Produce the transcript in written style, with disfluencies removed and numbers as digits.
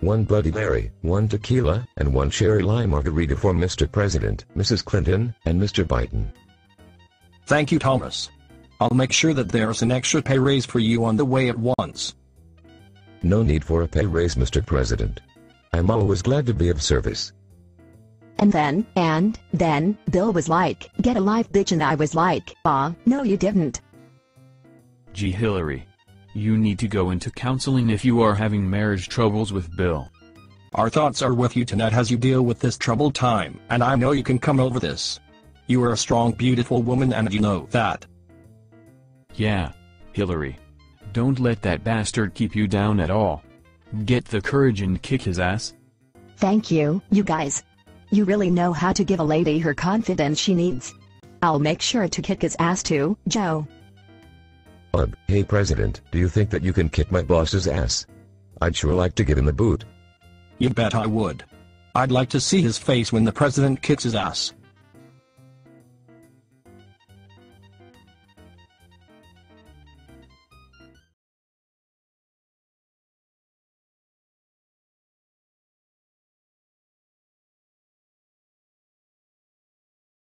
1 Bloody Mary, 1 tequila, and 1 cherry lime margarita for Mr. President, Mrs. Clinton, and Mr. Biden. Thank you, Thomas. I'll make sure that there's an extra pay raise for you on the way at once. No need for a pay raise, Mr. President. I'm always glad to be of service. And then, Bill was like, "Get a life, bitch," and I was like, no you didn't. Gee, Hillary. You need to go into counseling if you are having marriage troubles with Bill. Our thoughts are with you tonight as you deal with this troubled time, and I know you can come over this. You are a strong, beautiful woman, and you know that. Yeah, Hillary. Don't let that bastard keep you down at all. Get the courage and kick his ass. Thank you, you guys. You really know how to give a lady her confidence she needs. I'll make sure to kick his ass too, Joe. Ugh, hey President, do you think that you can kick my boss's ass? I'd sure like to give him the boot. You bet I would. I'd like to see his face when the president kicks his ass.